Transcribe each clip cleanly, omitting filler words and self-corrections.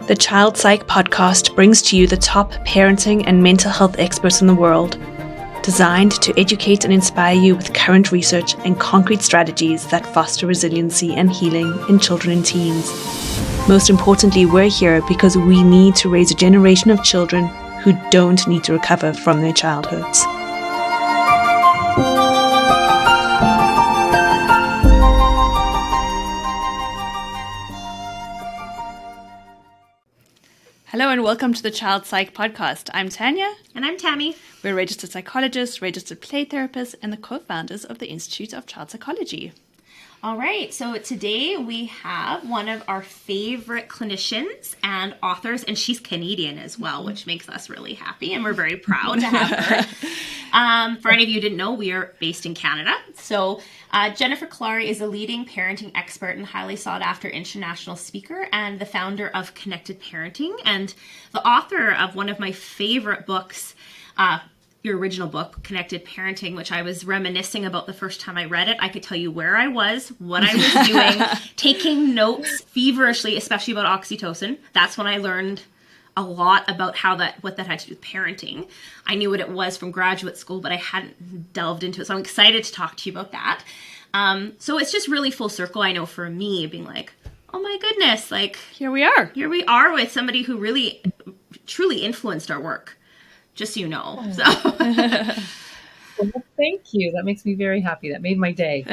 The Child Psych podcast brings to you the top parenting and mental health experts in the world, designed to educate and inspire you with current research and concrete strategies that foster resiliency and healing in children and teens. Most importantly, we're here because we need to raise a generation of children who don't need to recover from their childhoods. Hello and welcome to the Child Psych podcast. I'm Tania. And I'm Tammy. We're registered psychologists, registered play therapists, and the co-founders of the Institute of Child Psychology. All right, so today we have one of our favorite clinicians and authors, and she's Canadian as well, which makes us really happy, and we're very proud to have her. For any of you who didn't know, we are based in Canada. So Jennifer Kolari is a leading parenting expert and highly sought after international speaker and the founder of Connected Parenting and the author of one of my favorite books, your original book, Connected Parenting, which I was reminiscing about the first time I read it. I could tell you where I was, what I was doing, taking notes feverishly, especially about oxytocin. That's when I learned a lot about what that had to do with parenting. I knew what it was from graduate school, but I hadn't delved into it. So I'm excited to talk to you about that. So it's just really full circle, I know, for me, being like, oh my goodness, like Here we are with somebody who really, truly influenced our work. Just so you know. So. Well, thank you. That makes me very happy. That made my day.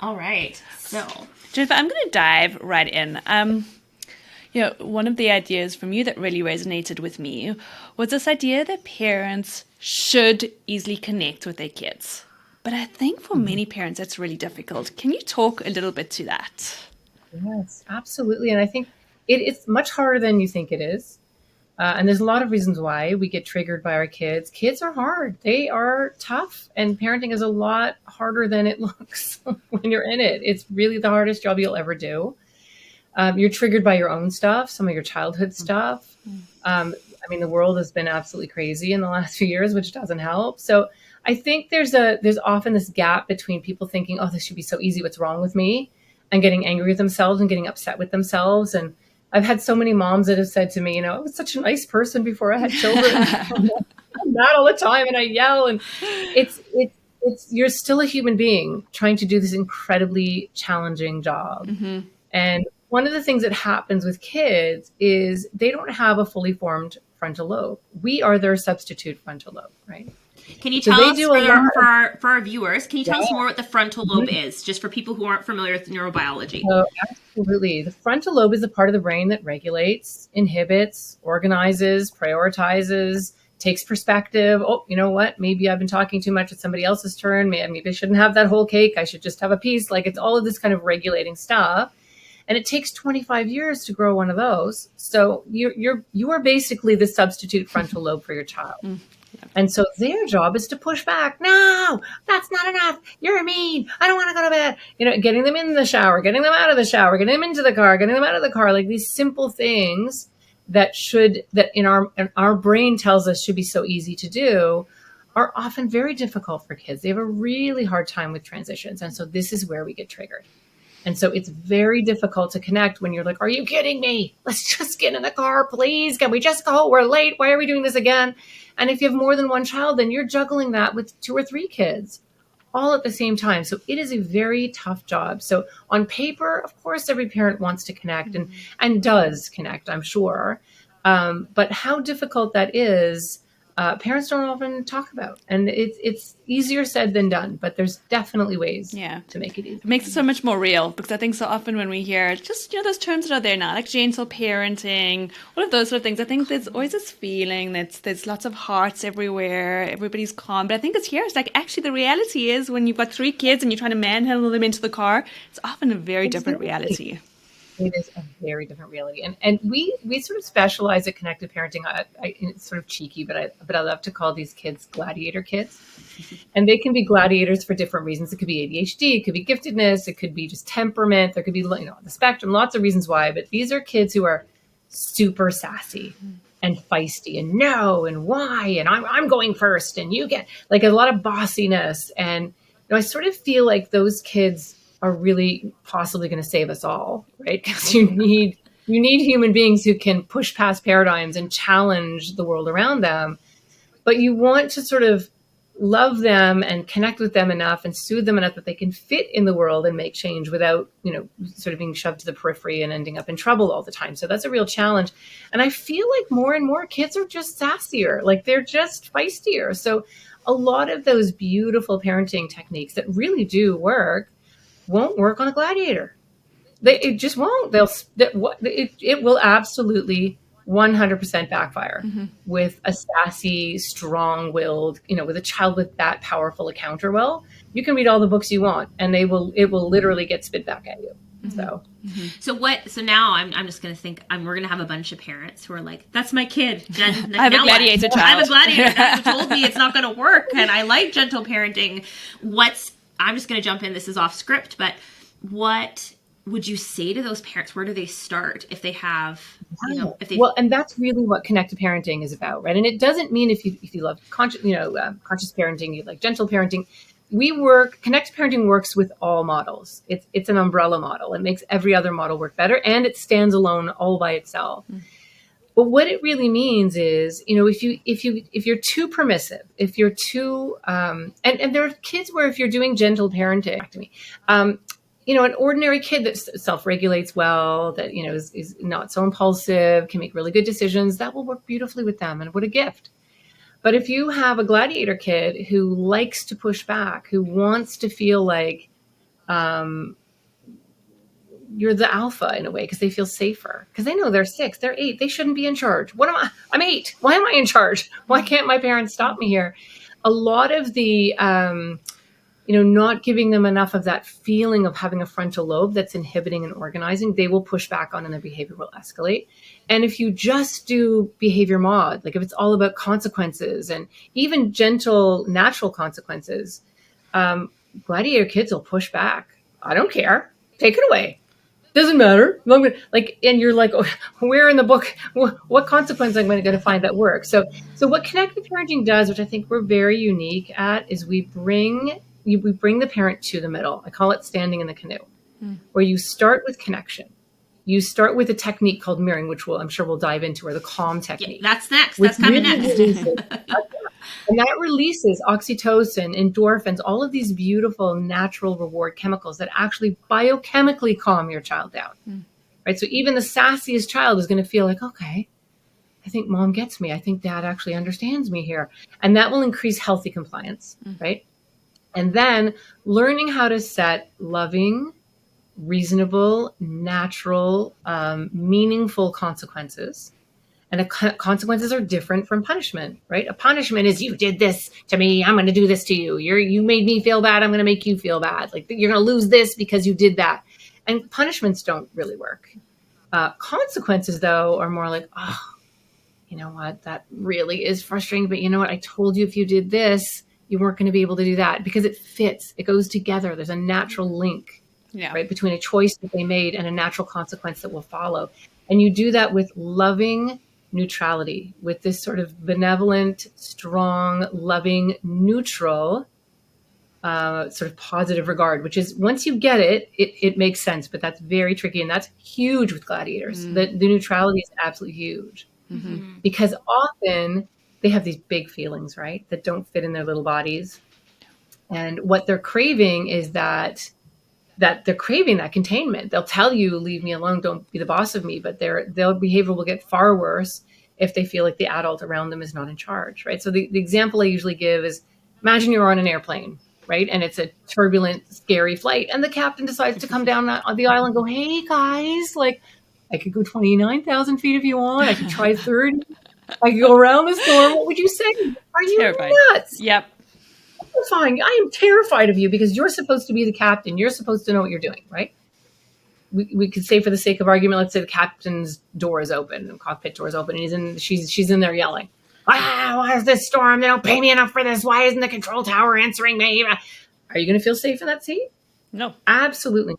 All right. So, Jennifer, I'm going to dive right in. One of the ideas from you that really resonated with me was this idea that parents should easily connect with their kids. But I think for many parents, that's really difficult. Can you talk a little bit to that? Yes, absolutely. And I think it's much harder than you think it is. And there's a lot of reasons why we get triggered by our kids. Kids are hard. They are tough. And parenting is a lot harder than it looks when you're in it. It's really the hardest job you'll ever do. You're triggered by your own stuff, some of your childhood stuff. The world has been absolutely crazy in the last few years, which doesn't help. So I think there's often this gap between people thinking, oh, this should be so easy. What's wrong with me? And getting angry with themselves and getting upset with themselves. And I've had so many moms that have said to me, I was such a nice person before I had children. I'm mad all the time and I yell. And it's you're still a human being trying to do this incredibly challenging job. Mm-hmm. And one of the things that happens with kids is they don't have a fully formed frontal lobe. We are their substitute frontal lobe, right? Can you tell us for our viewers, can you tell us more what the frontal lobe is, just for people who aren't familiar with neurobiology? So, absolutely. The frontal lobe is the part of the brain that regulates, inhibits, organizes, prioritizes, takes perspective. Oh, you know what? Maybe I've been talking too much. It's somebody else's turn. Maybe I shouldn't have that whole cake. I should just have a piece. Like, it's all of this kind of regulating stuff. And it takes 25 years to grow one of those. So you are basically the substitute frontal lobe for your child. And so their job is to push back. No, that's not enough. You're mean. I don't want to go to bed. Getting them in the shower, getting them out of the shower, getting them into the car, getting them out of the car. Like these simple things that in our brain tells us should be so easy to do are often very difficult for kids. They have a really hard time with transitions. And so this is where we get triggered. And so it's very difficult to connect when you're like, are you kidding me? Let's just get in the car, please. Can we just go? We're late. Why are we doing this again? And if you have more than one child, then you're juggling that with 2 or 3 kids all at the same time. So it is a very tough job. So on paper, of course, every parent wants to connect and does connect, I'm sure. But how difficult that is, parents don't often talk about. And it's easier said than done, but there's definitely ways to make it easy. It makes it so much more real, because I think so often when we hear just, those terms that are there now, like gentle parenting, all of those sort of things, I think there's always this feeling that there's lots of hearts everywhere, everybody's calm. But I think it's like actually the reality is when you've got 3 kids and you're trying to manhandle them into the car, it's often a very different reality. It is a very different reality. And we sort of specialize at Connected Parenting. It's sort of cheeky, but I love to call these kids Gladiator kids. And they can be gladiators for different reasons. It could be ADHD, it could be giftedness, it could be just temperament, there could be the spectrum, lots of reasons why. But these are kids who are super sassy and feisty and no and why and I'm going first and you get like a lot of bossiness. And I sort of feel like those kids are really possibly going to save us all, right? Because you need You need human beings who can push past paradigms and challenge the world around them. But you want to sort of love them and connect with them enough and soothe them enough that they can fit in the world and make change without, sort of being shoved to the periphery and ending up in trouble all the time. So that's a real challenge. And I feel like more and more kids are just sassier, like they're just feistier. So a lot of those beautiful parenting techniques that really do work won't work on a gladiator. It just won't. It will absolutely 100% backfire with a sassy, strong-willed, with a child with that powerful a counter will. You can read all the books you want, and it will literally get spit back at you. So now I'm just going to think we're going to have a bunch of parents who are like, that's my kid. I have a gladiator child. I have a gladiator that told me it's not going to work, and I like gentle parenting. I'm just going to jump in. This is off script, but what would you say to those parents? Where do they start if they have, and that's really what connected parenting is about, right? And it doesn't mean if you love conscious parenting, you like gentle parenting. Connected parenting works with all models. It's an umbrella model. It makes every other model work better, and it stands alone all by itself. But what it really means is, if you're too permissive, if you're too, and there are kids where if you're doing gentle parenting, an ordinary kid that self-regulates well, that, is not so impulsive, can make really good decisions, that will work beautifully with them. And what a gift. But if you have a gladiator kid who likes to push back, who wants to feel like you're the alpha in a way, because they feel safer, because they know they're 6, they're 8, they shouldn't be in charge. What am I? I'm 8. Why am I in charge? Why can't my parents stop me here? A lot of the not giving them enough of that feeling of having a frontal lobe that's inhibiting and organizing, they will push back on and their behavior will escalate. And if you just do behavior mod, like if it's all about consequences and even gentle, natural consequences, gladiator kids will push back. I don't care. Take it away. Doesn't matter. And you're like, oh, where in the book, what consequence am I going to find that works? So what connected parenting does, which I think we're very unique at, is we bring the parent to the middle. I call it standing in the canoe, where you start with connection. You start with a technique called mirroring, which I'm sure we'll dive into, or the calm technique. Yeah, that's next. That's coming next. And that releases oxytocin, endorphins, all of these beautiful natural reward chemicals that actually biochemically calm your child down. Right? So even the sassiest child is going to feel like, okay, I think mom gets me. I think dad actually understands me here. And that will increase healthy compliance, right? And then learning how to set loving, reasonable, natural, meaningful consequences. And the consequences are different from punishment, right? A punishment is, you did this to me, I'm going to do this to you. You made me feel bad, I'm going to make you feel bad. Like, you're going to lose this because you did that. And punishments don't really work. Consequences, though, are more like, oh, you know what? That really is frustrating. But you know what? I told you if you did this, you weren't going to be able to do that, because it fits. It goes together. There's a natural link, right, between a choice that they made and a natural consequence that will follow. And you do that with loving neutrality, with this sort of benevolent, strong, loving, neutral, sort of positive regard, which is, once you get it, it makes sense. But that's very tricky. And that's huge with gladiators. The neutrality is absolutely huge, because often they have these big feelings, right, that don't fit in their little bodies. And what they're craving is that they're craving that containment. They'll tell you, leave me alone, don't be the boss of me. But their behavior will get far worse if they feel like the adult around them is not in charge, right? So the example I usually give is, imagine you're on an airplane, right? And it's a turbulent, scary flight. And the captain decides to come down on the aisle and go, hey, guys, like, I could go 29,000 feet if you want. I could try 30. I could go around the storm. What would you say? Are you terrified? Nuts? Yep. Fine. I am terrified of you, because you're supposed to be the captain. You're supposed to know what you're doing, right? We could say, for the sake of argument, let's say the captain's door is open, the cockpit door is open, and she's in there yelling, why is this storm? They don't pay me enough for this. Why isn't the control tower answering me? Are you going to feel safe in that seat? No. Absolutely.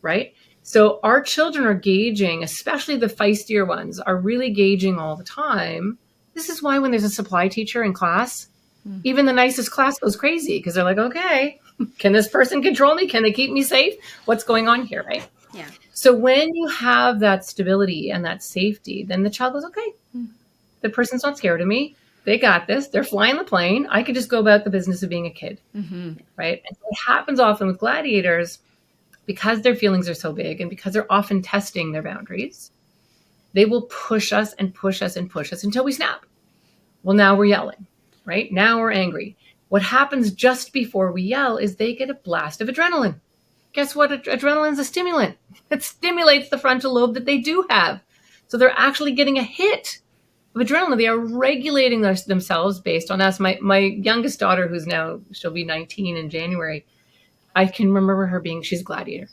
Right? So our children are gauging, especially the feistier ones, are really gauging all the time. This is why when there's a supply teacher in class, even the nicest class goes crazy, because they're like, okay, can this person control me? Can they keep me safe? What's going on here, right? Yeah. So when you have that stability and that safety, then the child goes, okay, the person's not scared of me. They got this. They're flying the plane. I can just go about the business of being a kid. Right. And so it happens often with gladiators because their feelings are so big and because they're often testing their boundaries. They will push us and push us and push us until we snap. Well, now we're yelling, right? Now we're angry. What happens just before we yell is they get a blast of adrenaline. Guess what? Adrenaline is a stimulant. It stimulates the frontal lobe that they do have. So they're actually getting a hit of adrenaline. They are regulating themselves based on us. My youngest daughter, she'll be 19 in January, I can remember her she's a gladiator.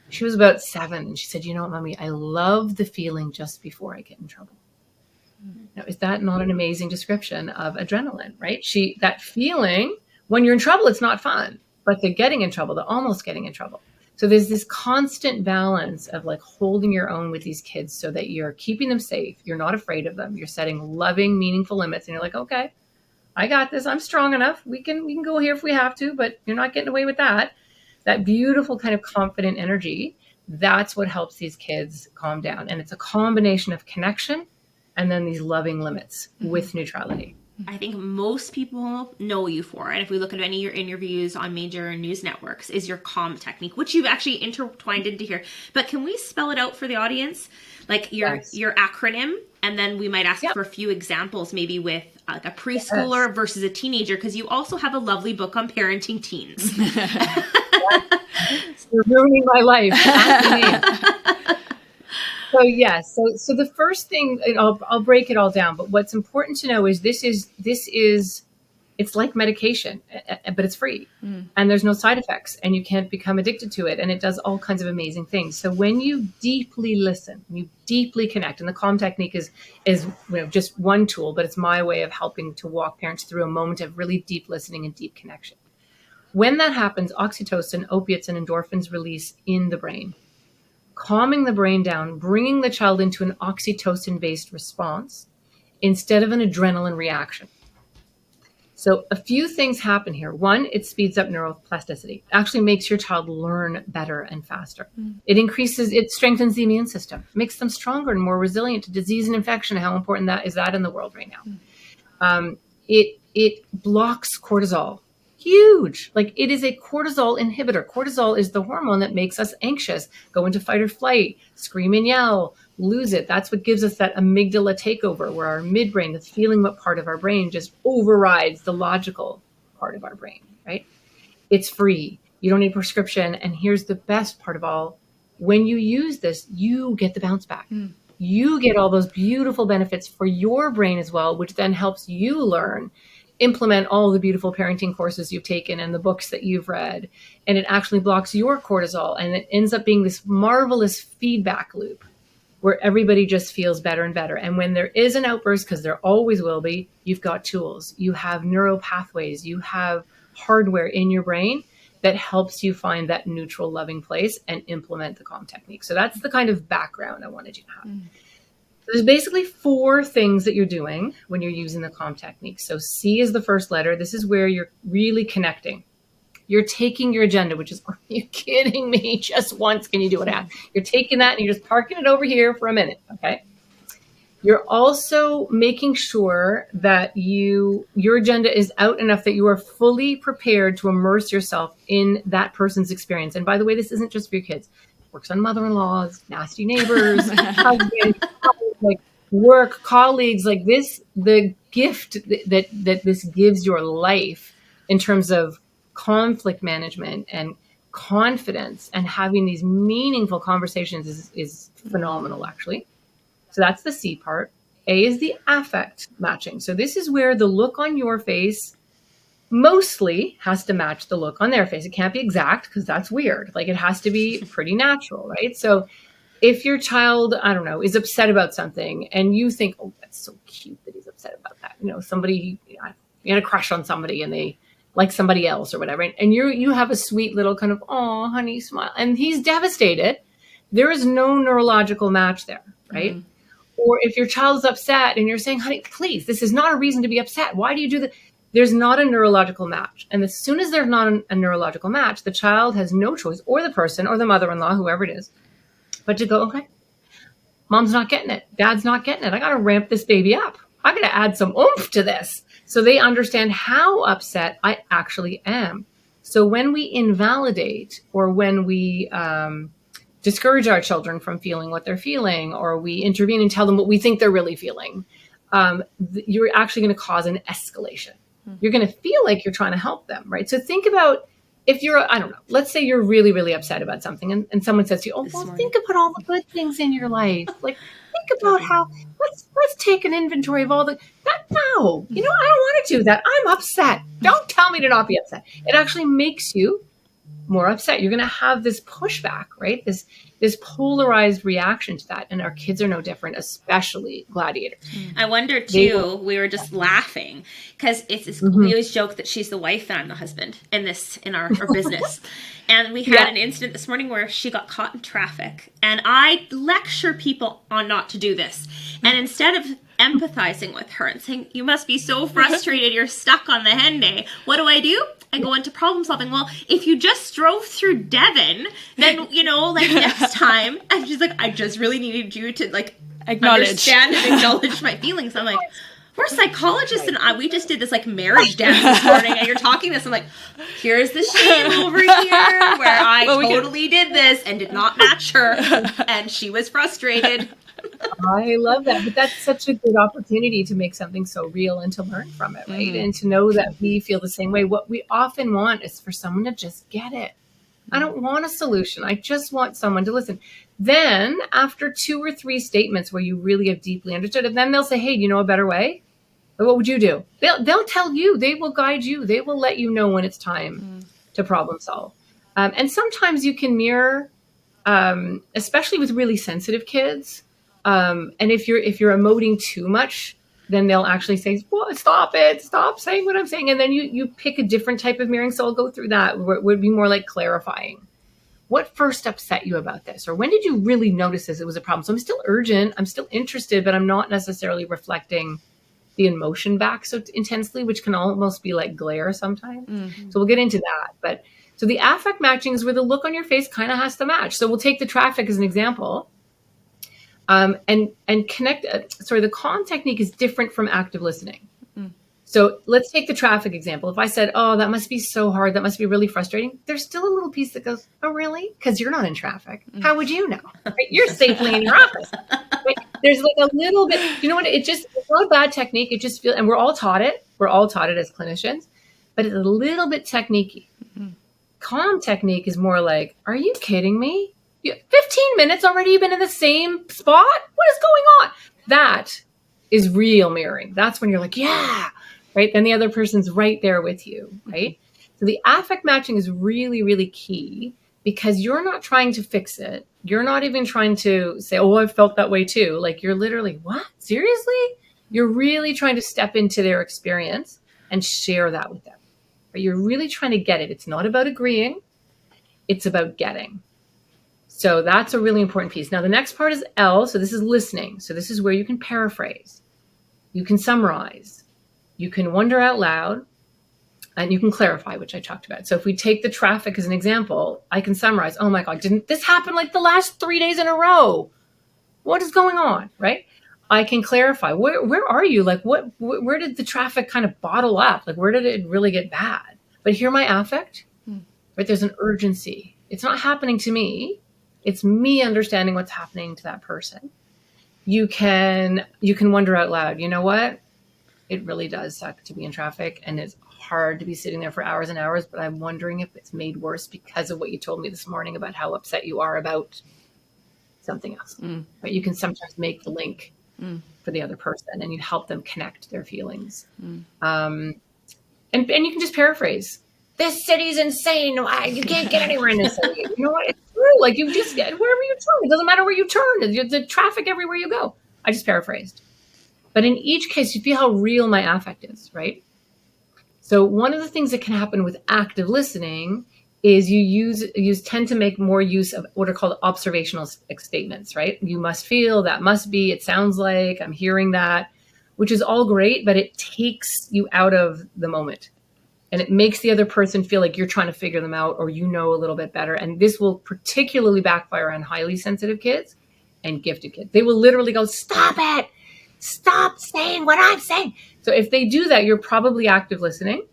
She was about 7 and she said, you know what, Mommy, I love the feeling just before I get in trouble. Now, is that not an amazing description of adrenaline, right? That feeling when you're in trouble, it's not fun, but the getting in trouble, the almost getting in trouble. So there's this constant balance of like holding your own with these kids so that you're keeping them safe. You're not afraid of them. You're setting loving, meaningful limits. And you're like, okay, I got this. I'm strong enough. We can go here if we have to, but you're not getting away with that. That beautiful kind of confident energy, that's what helps these kids calm down. And it's a combination of connection and then these loving limits with neutrality. I think most people know you for, and if we look at any of your interviews on major news networks, is your calm technique, which you've actually intertwined into here. But can we spell it out for the audience? Like your acronym, and then we might ask for a few examples, maybe with like a preschooler versus a teenager, because you also have a lovely book on parenting teens. You're ruining my life. So yes. So the first thing, and I'll break it all down, but what's important to know is this is it's like medication, but it's free and there's no side effects and you can't become addicted to it. And it does all kinds of amazing things. So when you deeply listen, you deeply connect, and the calm technique is just one tool, but it's my way of helping to walk parents through a moment of really deep listening and deep connection. When that happens, oxytocin, opiates, and endorphins release in the brain, calming the brain down, bringing the child into an oxytocin-based response instead of an adrenaline reaction. So a few things happen here. One, it speeds up neuroplasticity. It actually makes your child learn better and faster. It strengthens the immune system, makes them stronger and more resilient to disease and infection. How important that is in the world right now. It blocks cortisol. Huge. Like, it is a cortisol inhibitor. Cortisol is the hormone that makes us anxious, go into fight or flight, scream and yell, lose it. That's what gives us that amygdala takeover, where our midbrain, the feeling what part of our brain, just overrides the logical part of our brain, right? It's free. You don't need prescription. And here's the best part of all. When you use this, you get the bounce back. You get all those beautiful benefits for your brain as well, which then helps you implement all the beautiful parenting courses you've taken and the books that you've read. And it actually blocks your cortisol. And it ends up being this marvelous feedback loop where everybody just feels better and better. And when there is an outburst, because there always will be, you've got tools. You have neural pathways. You have hardware in your brain that helps you find that neutral, loving place and implement the calm technique. So that's the kind of background I wanted you to have. There's basically 4 things that you're doing when you're using the calm technique. So C is the first letter. This is where you're really connecting. You're taking your agenda, which is, are you kidding me? Just once can you do it out? You're taking that and you're just parking it over here for a minute, okay? You're also making sure that your agenda is out enough that you are fully prepared to immerse yourself in that person's experience. And by the way, this isn't just for your kids. It works on mother-in-laws, nasty neighbors, husbands, like work, colleagues, like this, the gift that this gives your life in terms of conflict management and confidence and having these meaningful conversations is phenomenal, actually. So that's the C part. A is the affect matching. So this is where the look on your face mostly has to match the look on their face. It can't be exact because that's weird. Like, it has to be pretty natural, right? So if your child, I don't know, is upset about something and you think, oh, that's so cute that he's upset about that. Somebody, you had a crush on somebody and they like somebody else or whatever. And you have a sweet little kind of, oh, honey, smile. And he's devastated. There is no neurological match there, right? Or if your child's upset and you're saying, honey, please, this is not a reason to be upset. Why do you do that? There's not a neurological match. And as soon as there's not a neurological match, the child has no choice, or the person or the mother-in-law, whoever it is, but to go, okay, mom's not getting it. Dad's not getting it. I got to ramp this baby up. I got to add some oomph to this so they understand how upset I actually am. So when we invalidate or when we discourage our children from feeling what they're feeling, or we intervene and tell them what we think they're really feeling, you're actually going to cause an escalation. You're going to feel like you're trying to help them, right? So think about if you're, I don't know, let's say you're really, really upset about something and someone says to you, oh, well, think about all the good things in your life. Like, think about how, let's take an inventory of all the, no, I don't want to do that. I'm upset. Don't tell me to not be upset. It actually makes you more upset. You're going to have this pushback, right? This polarized reaction to that. And our kids are no different, especially gladiators. I wonder too, we were just laughing because we always joke that she's the wife and I'm the husband in our business. And we had an incident this morning where she got caught in traffic, and I lecture people on not to do this. And instead of empathizing with her and saying, you must be so frustrated, you're stuck on the Henday, what do? I go into problem solving. Well, if you just drove through Devon, then, like next time, and she's like, I just really needed you to like understand and acknowledge my feelings. I'm like, we're psychologists and we just did this like marriage dance this morning and you're talking this. I'm like, here's the shame over here where I totally did this and did not match her and she was frustrated. I love that. But that's such a good opportunity to make something so real and to learn from it, right? And to know that we feel the same way. What we often want is for someone to just get it. I don't want a solution. I just want someone to listen. Then after 2 or 3 statements where you really have deeply understood it, then they'll say, hey, you know a better way? What would you do? They'll tell you. They will guide you. They will let you know when it's time to problem solve. And sometimes you can mirror, especially with really sensitive kids. And if you're emoting too much, then they'll actually say, well, stop it. Stop saying what I'm saying. And then you pick a different type of mirroring. So I'll go through that. Where it would be more like clarifying. What first upset you about this? Or when did you really notice this? It was a problem. So I'm still urgent. I'm still interested, but I'm not necessarily reflecting the emotion back so intensely, which can almost be like glare sometimes. So we'll get into that. But so the affect matching is where the look on your face kind of has to match. So we'll take the traffic as an example. And connect. The calm technique is different from active listening. So let's take the traffic example. If I said, oh, that must be so hard, that must be really frustrating, there's still a little piece that goes, oh, really? Because you're not in traffic. How would you know? Right? You're safely in your office. Right? There's like a little bit, you know what? It's not a bad technique. It just feels, and we're all taught it. We're all taught it as clinicians, but it's a little bit technique-y. Calm technique is more like, are you kidding me? 15 minutes already, you've been in the same spot? What is going on? That is real mirroring. That's when you're like, yeah, right? Then the other person's right there with you, right? So the affect matching is really, really key because you're not trying to fix it. You're not even trying to say, oh, I've felt that way too. Like you're literally, what? Seriously? You're really trying to step into their experience and share that with them. Right? You're really trying to get it. It's not about agreeing. It's about getting. So that's a really important piece. Now, the next part is L. So this is listening. So this is where you can paraphrase. You can summarize. You can wonder out loud. And you can clarify, which I talked about. So if we take the traffic as an example, I can summarize. Oh, my God, didn't this happen like the last 3 days in a row? What is going on, right? I can clarify. Where are you? Like, where did the traffic kind of bottle up? Like, where did it really get bad? But hear my affect, right? There's an urgency. It's not happening to me. It's me understanding what's happening to that person. You can wonder out loud, you know what? It really does suck to be in traffic and it's hard to be sitting there for hours and hours, but I'm wondering if it's made worse because of what you told me this morning about how upset you are about something else. But you can sometimes make the link for the other person and you help them connect their feelings. And you can just paraphrase. This city's insane. You can't get anywhere in this city. You know what? It's true. Like you just get wherever you turn. It doesn't matter where you turn. The traffic everywhere you go. I just paraphrased. But in each case, you feel how real my affect is, right? So one of the things that can happen with active listening is you tend to make more use of what are called observational statements, right? You must feel, that must be, it sounds like, I'm hearing that, which is all great, but it takes you out of the moment. And it makes the other person feel like you're trying to figure them out, or you know a little bit better. And this will particularly backfire on highly sensitive kids and gifted kids. They will literally go, stop it. Stop saying what I'm saying. So if they do that, you're probably active listening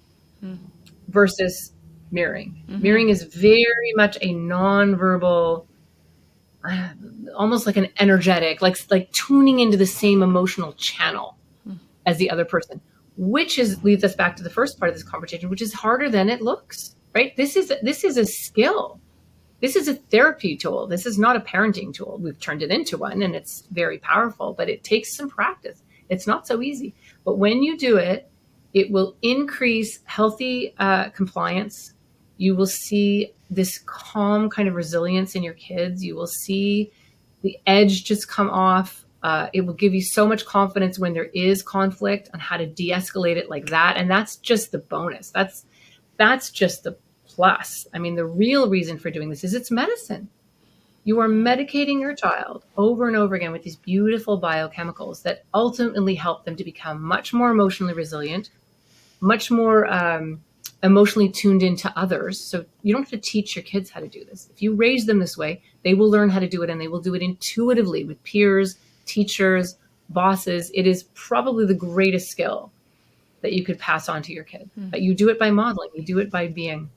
versus mirroring. Mirroring is very much a nonverbal, almost like an energetic, like tuning into the same emotional channel as the other person, which leads us back to the first part of this conversation, which is harder than it looks, right? This is a skill. This is a therapy tool. This is not a parenting tool. We've turned it into one, and it's very powerful, but it takes some practice. It's not so easy. But when you do it, it will increase healthy compliance. You will see this calm kind of resilience in your kids. You will see the edge just come off. It will give you so much confidence when there is conflict on how to de-escalate it like that. And that's just the bonus. That's just the plus. I mean, the real reason for doing this is it's medicine. You are medicating your child over and over again with these beautiful biochemicals that ultimately help them to become much more emotionally resilient, much more emotionally tuned into others. So you don't have to teach your kids how to do this. If you raise them this way, they will learn how to do it, and they will do it intuitively with peers, teachers, bosses. It is probably the greatest skill that you could pass on to your kid. But you do it by modeling. You do it by being.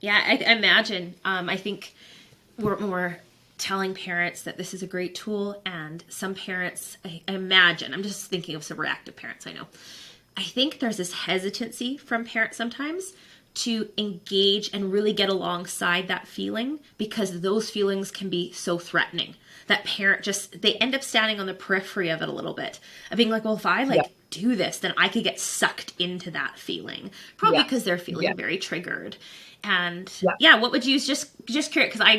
Yeah, I imagine. I think we're telling parents that this is a great tool, and some parents, I imagine, I'm just thinking of some reactive parents I know. I think there's this hesitancy from parents sometimes to engage and really get alongside that feeling, because those feelings can be so threatening that parent they end up standing on the periphery of it a little bit, of being like, well, if I do this, then I could get sucked into that feeling, probably because they're feeling very triggered. And what would you just curious? Because I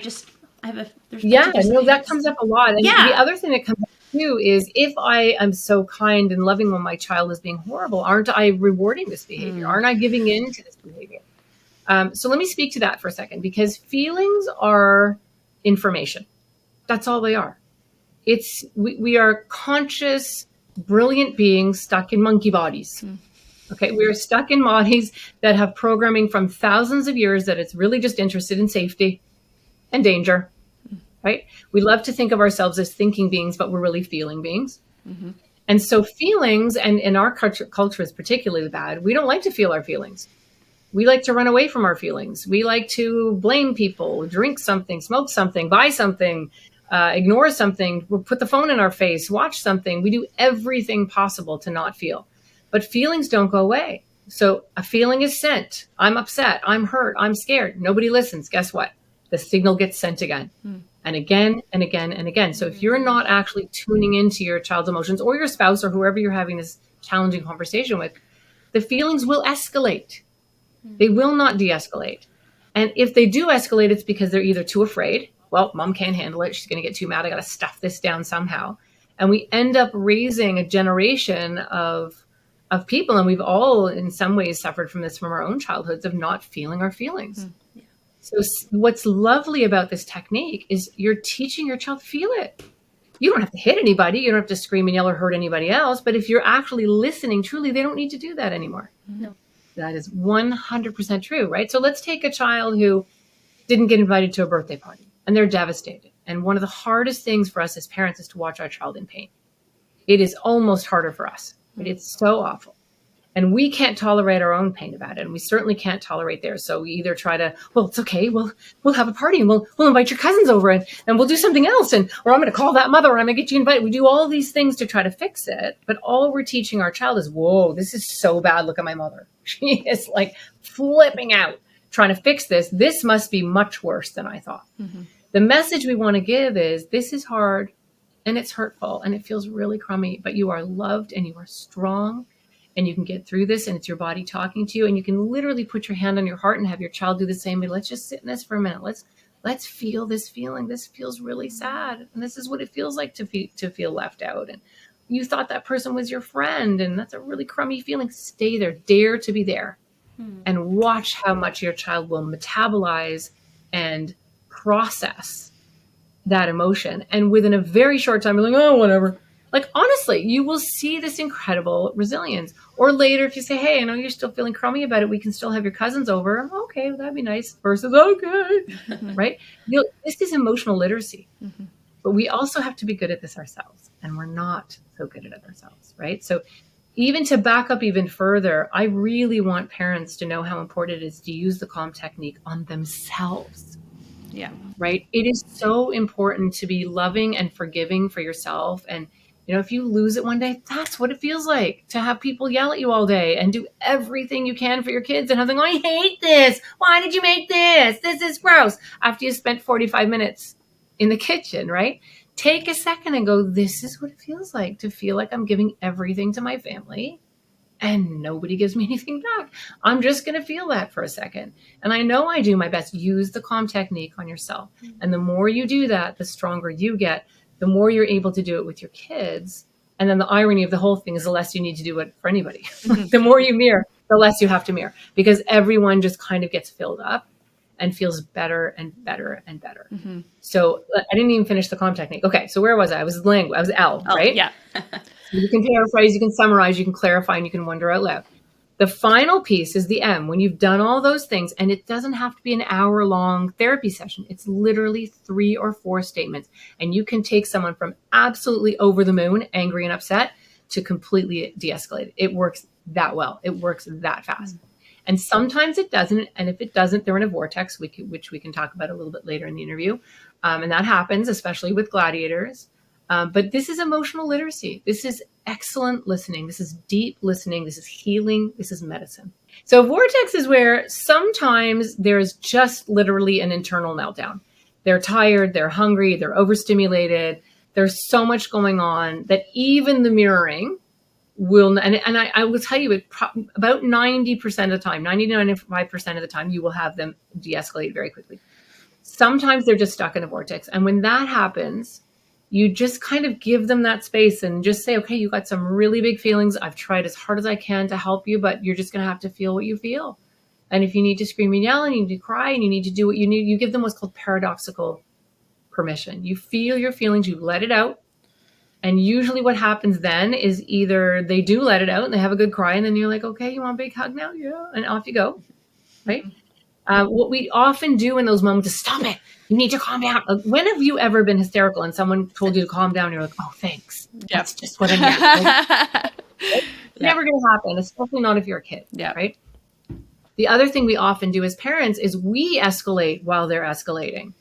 have that comes up a lot. And the other thing that comes up too is, if I am so kind and loving when my child is being horrible, aren't I rewarding this behavior? Aren't I giving in to this behavior? So let me speak to that for a second, because feelings are information. That's all they are. We are conscious, brilliant beings stuck in monkey bodies. Okay, we are stuck in bodies that have programming from thousands of years that it's really just interested in safety and danger, right? We love to think of ourselves as thinking beings, but we're really feeling beings. And so feelings, and in our culture is particularly bad, we don't like to feel our feelings. We like to run away from our feelings. We like to blame people, drink something, smoke something, buy something, ignore something, put the phone in our face, watch something. We do everything possible to not feel. But feelings don't go away. So a feeling is sent. I'm upset. I'm hurt. I'm scared. Nobody listens. Guess what? The signal gets sent again and again and again and again. So if you're not actually tuning into your child's emotions, or your spouse, or whoever you're having this challenging conversation with, the feelings will escalate. They will not de-escalate. And if they do escalate, it's because they're either too afraid. Well, mom can't handle it. She's going to get too mad. I got to stuff this down somehow. And we end up raising a generation of people, and we've all in some ways suffered from this from our own childhoods, of not feeling our feelings. So what's lovely about this technique is you're teaching your child, feel it. You don't have to hit anybody. You don't have to scream and yell or hurt anybody else. But if you're actually listening truly, they don't need to do that anymore. No. That is 100% true, right? So let's take a child who didn't get invited to a birthday party, and they're devastated. And one of the hardest things for us as parents is to watch our child in pain. It is almost harder for us. But it's so awful. And we can't tolerate our own pain about it. And we certainly can't tolerate theirs. So we either try to, well, it's okay. We'll have a party, and we'll invite your cousins over, and we'll do something else. Or I'm going to call that mother, and I'm going to get you invited. We do all these things to try to fix it. But all we're teaching our child is, whoa, this is so bad. Look at my mother. She is like flipping out, trying to fix this. This must be much worse than I thought. The message we want to give is, this is hard. And it's hurtful, and it feels really crummy, but you are loved, and you are strong, and you can get through this, and it's your body talking to you, and you can literally put your hand on your heart and have your child do the same. But let's just sit in this for a minute. Let's feel this feeling. This feels really sad, and this is what it feels like to feel left out. And you thought that person was your friend, and that's a really crummy feeling. Stay there. Dare to be there, and watch how much your child will metabolize and process that emotion. And within a very short time, you're like, oh, whatever. Like, honestly, you will see this incredible resilience. Or later, if you say, hey, I know you're still feeling crummy about it, we can still have your cousins over. Okay, well, that'd be nice. Versus, okay, right? This is emotional literacy. But we also have to be good at this ourselves. And we're not so good at it ourselves, right? So even to back up even further, I really want parents to know how important it is to use the calm technique on themselves. Yeah. Right? It is so important to be loving and forgiving for yourself. And, if you lose it one day, that's what it feels like to have people yell at you all day and do everything you can for your kids and have them go, I hate this. Why did you make this? This is gross. After you spent 45 minutes in the kitchen, right? Take a second and go, this is what it feels like to feel like I'm giving everything to my family and nobody gives me anything back. I'm just going to feel that for a second. And I know I do my best. Use the calm technique on yourself. And the more you do that, the stronger you get, the more you're able to do it with your kids. And then the irony of the whole thing is the less you need to do it for anybody. The more you mirror, the less you have to mirror, because everyone just kind of gets filled up and feels better and better and better. So I didn't even finish the calm technique. Okay, so where was I? I was L, right? Yeah. You can paraphrase, you can summarize, you can clarify, and you can wonder out loud. The final piece is the M. When you've done all those things, and it doesn't have to be an hour-long therapy session. It's literally 3 or 4 statements. And you can take someone from absolutely over the moon, angry and upset, to completely de-escalate. It works that well. It works that fast. And sometimes it doesn't. And if it doesn't, they're in a vortex, which we can talk about a little bit later in the interview. And that happens, especially with gladiators. But this is emotional literacy. This is excellent listening. This is deep listening. This is healing. This is medicine. So vortex is where sometimes there's just literally an internal meltdown. They're tired. They're hungry. They're overstimulated. There's so much going on that even the mirroring will, and I will tell you, about 90% of the time, 90 to 95% of the time, you will have them de-escalate very quickly. Sometimes they're just stuck in a vortex. And when that happens, you just kind of give them that space and just say, okay, you got some really big feelings. I've tried as hard as I can to help you, but you're just going to have to feel what you feel. And if you need to scream and yell and you need to cry and you need to do what you need, you give them what's called paradoxical permission. You feel your feelings, you let it out. And usually what happens then is either they do let it out and they have a good cry, and then you're like, okay, you want a big hug now? Yeah. And off you go. Right? What we often do in those moments is stop it. You need to calm down. When have you ever been hysterical and someone told you to calm down? And you're like, oh, thanks. Yep. That's just what I need. It's never going to happen, especially not if you're a kid. Yeah. Right? The other thing we often do as parents is we escalate while they're escalating.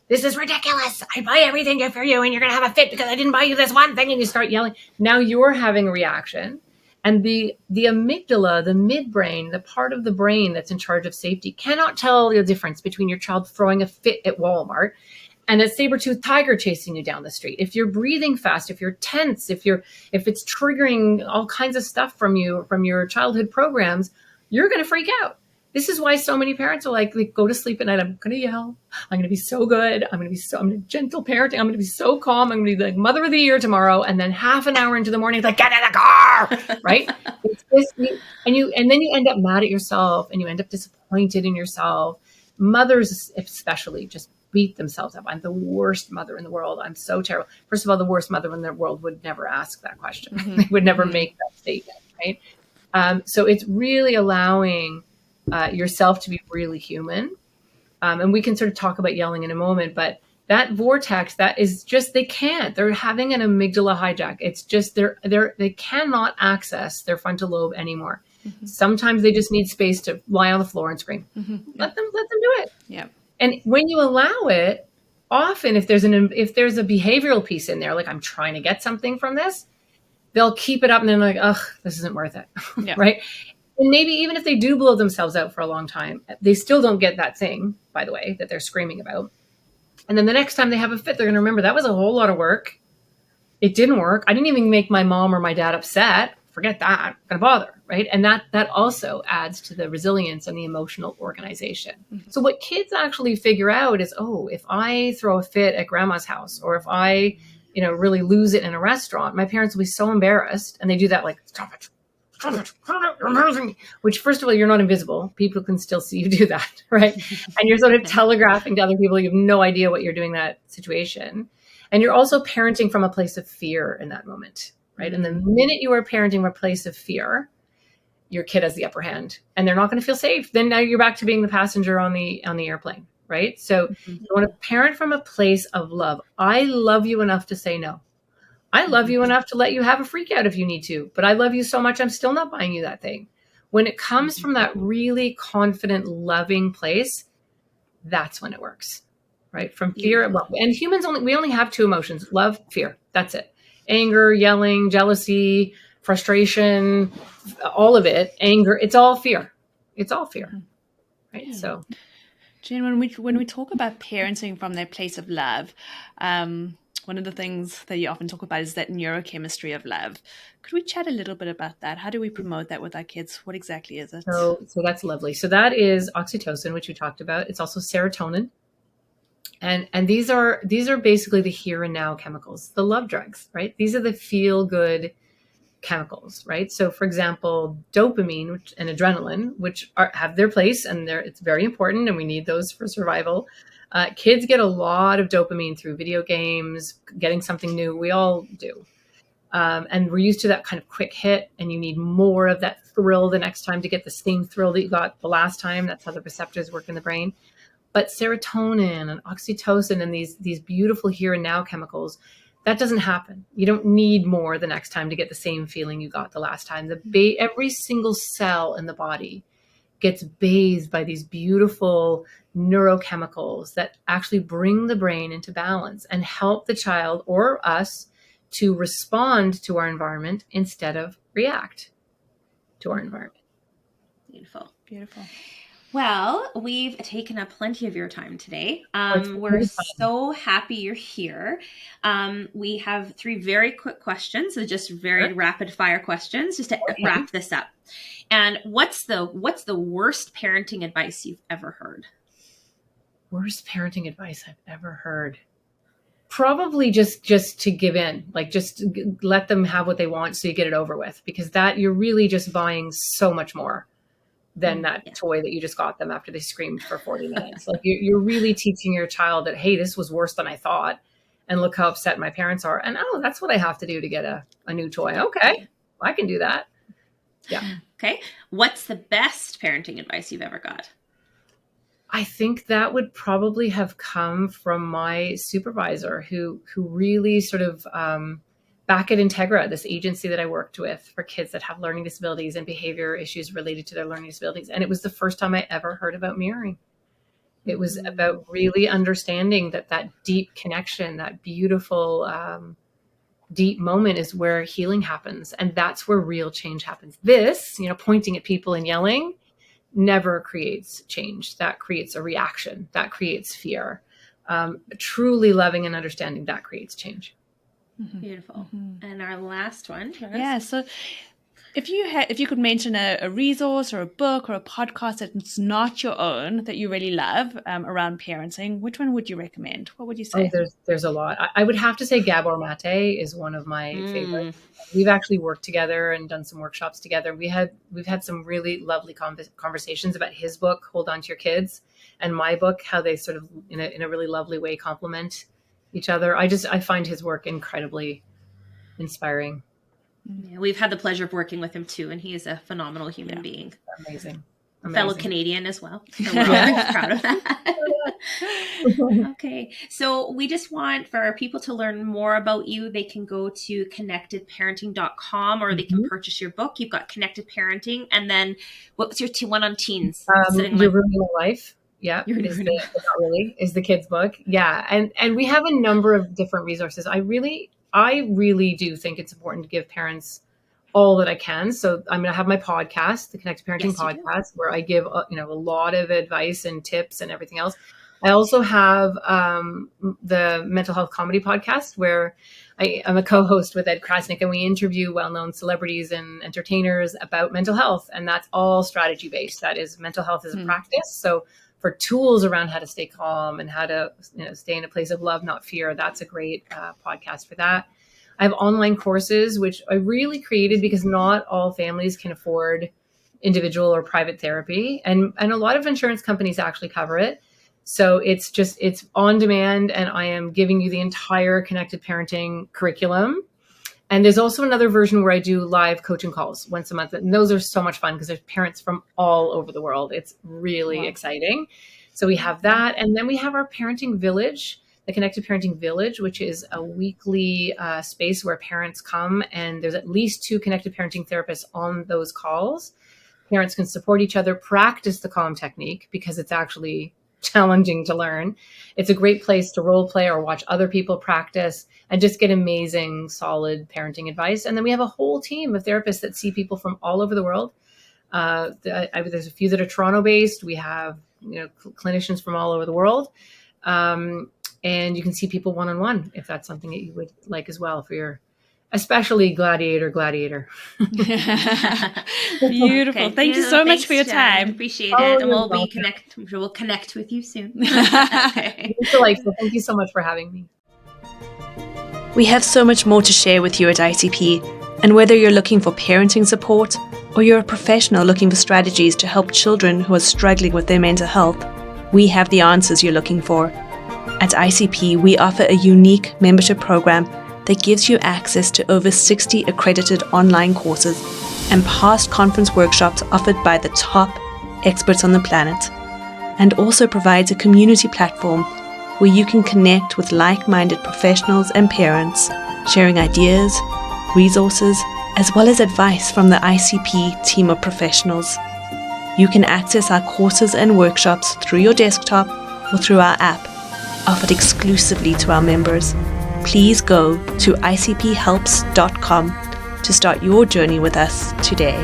This is ridiculous. I buy everything for you and you're going to have a fit because I didn't buy you this one thing. And you start yelling. Now you're having a reaction. And the amygdala, the midbrain, the part of the brain that's in charge of safety, cannot tell the difference between your child throwing a fit at Walmart and a saber-toothed tiger chasing you down the street. If you're breathing fast, if you're tense, if it's triggering all kinds of stuff from your childhood programs, you're going to freak out. This is why so many parents are like, they go to sleep at night. I'm going to yell. I'm going to be so good. I'm going to gentle parenting. I'm going to be so calm. I'm going to be like mother of the year tomorrow. And then half an hour into the morning, it's like, get in the car, right? It's this, and then you end up mad at yourself and you end up disappointed in yourself. Mothers especially just beat themselves up. I'm the worst mother in the world. I'm so terrible. First of all, the worst mother in the world would never ask that question. They would never make that statement, right? So it's really allowing yourself to be really human. And we can sort of talk about yelling in a moment, but that vortex, that is just, they're having an amygdala hijack. It's just, they cannot access their frontal lobe anymore. Sometimes they just need space to lie on the floor and scream. Let them do it. Yeah. And when you allow it, often if there's a behavioral piece in there, like I'm trying to get something from this, they'll keep it up and then like, ugh, this isn't worth it. Yeah. Right. And maybe even if they do blow themselves out for a long time, they still don't get that thing, by the way, that they're screaming about. And then the next time they have a fit, they're going to remember that was a whole lot of work. It didn't work. I didn't even make my mom or my dad upset. Forget that. I'm going to bother. Right. And that also adds to the resilience and the emotional organization. So what kids actually figure out is, oh, if I throw a fit at grandma's house, or if I, really lose it in a restaurant, my parents will be so embarrassed. And they do that like, stop it. Which, first of all, you're not invisible. People can still see you do that, right? And you're sort of telegraphing to other people. You have no idea what you're doing in that situation. And you're also parenting from a place of fear in that moment, right? And the minute you are parenting from a place of fear, your kid has the upper hand and they're not going to feel safe. Then now you're back to being the passenger on the airplane, right? So you want to parent from a place of love. I love you enough to say no. I love you enough to let you have a freak out if you need to, but I love you so much I'm still not buying you that thing. When it comes from that really confident, loving place, that's when it works, right? From fear. Well, and humans we only have two emotions: love, fear. That's it. Anger, yelling, jealousy, frustration, all of it, anger, it's all fear. It's all fear. Right. Yeah. So Jen, when we talk about parenting from their place of love, one of the things that you often talk about is that neurochemistry of love. Could we chat a little bit about that? How do we promote that with our kids? What exactly is it? So that's lovely. So that is oxytocin, which we talked about. It's also serotonin. And these are basically the here and now chemicals, the love drugs, right? These are the feel good chemicals, right? So for example, dopamine and adrenaline, which have their place and it's very important and we need those for survival. Kids get a lot of dopamine through video games, getting something new. We all do. And we're used to that kind of quick hit, and you need more of that thrill the next time to get the same thrill that you got the last time. That's how the receptors work in the brain. But serotonin and oxytocin and these beautiful here and now chemicals, that doesn't happen. You don't need more the next time to get the same feeling you got the last time. Every single cell in the body gets bathed by these beautiful neurochemicals that actually bring the brain into balance and help the child or us to respond to our environment instead of react to our environment. Beautiful. Beautiful. Well, we've taken up plenty of your time today. We're so happy you're here. We have 3 very quick questions, so just very rapid fire questions, just to wrap this up. And what's the worst parenting advice you've ever heard? Worst parenting advice I've ever heard. Probably just to give in, like just let them have what they want so you get it over with, because that you're really just buying so much more than that toy that you just got them after they screamed for 40 minutes. Like you're really teaching your child that, hey, this was worse than I thought. And look how upset my parents are. And that's what I have to do to get a new toy. Okay, I can do that. Yeah. Okay. What's the best parenting advice you've ever got? I think that would probably have come from my supervisor who really sort of back at Integra, this agency that I worked with for kids that have learning disabilities and behavior issues related to their learning disabilities. And it was the first time I ever heard about mirroring. It was about really understanding that deep connection, that beautiful, deep moment is where healing happens. And that's where real change happens. This, pointing at people and yelling never creates change. That creates a reaction. That creates fear. Truly loving and understanding, that creates change. Beautiful. And our last one. Yeah. So if you could mention a resource or a book or a podcast that's not your own that you really love around parenting, which one would you recommend? What would you say? Oh, there's a lot. I would have to say Gabor Mate is one of my favorites. We've actually worked together and done some workshops together. We've had some really lovely conversations about his book, Hold On to Your Kids, and my book, how they sort of in a really lovely way complement each other. I find his work incredibly inspiring. Yeah, we've had the pleasure of working with him too, and he is a phenomenal human being. Amazing. Fellow Canadian as well. So we're all very proud of that. Okay. So we just want for people to learn more about you. They can go to connectedparenting.com or they can purchase your book. You've got Connected Parenting. And then what's your one on teens? You're Ruining My Life. Yeah. Is the kids' book. Yeah. And we have a number of different resources. I really do think it's important to give parents all that I can. So I'm going to have my podcast, the Connected Parenting podcast, where I give a lot of advice and tips and everything else. I also have the mental health comedy podcast where I'm a co-host with Ed Krasnick, and we interview well-known celebrities and entertainers about mental health. And that's all strategy based. That is mental health as a practice. So for tools around how to stay calm and how to stay in a place of love, not fear, that's a great podcast for that. I have online courses, which I really created because not all families can afford individual or private therapy. And a lot of insurance companies actually cover it. So it's on demand, and I am giving you the entire connected parenting curriculum. And there's also another version where I do live coaching calls once a month. And those are so much fun because there's parents from all over the world. It's really exciting. So we have that. And then we have our parenting village, the Connected Parenting Village, which is a weekly space where parents come, and there's at least 2 connected parenting therapists on those calls. Parents can support each other, practice the calm technique because it's actually challenging to learn. It's a great place to role play or watch other people practice and just get amazing, solid parenting advice. And then we have a whole team of therapists that see people from all over the world. There's a few that are Toronto based. We have, clinicians from all over the world. And you can see people one-on-one if that's something that you would like as well for your, especially Gladiator. Beautiful. Okay. Thank you so much for your time. Appreciate it. And we'll connect with you soon. Okay. It's delightful. Thank you so much for having me. We have so much more to share with you at ICP, and whether you're looking for parenting support or you're a professional looking for strategies to help children who are struggling with their mental health, we have the answers you're looking for. At ICP, we offer a unique membership program that gives you access to over 60 accredited online courses and past conference workshops offered by the top experts on the planet, and also provides a community platform where you can connect with like-minded professionals and parents, sharing ideas, resources, as well as advice from the ICP team of professionals. You can access our courses and workshops through your desktop or through our app, offered exclusively to our members. Please go to icphelps.com to start your journey with us today.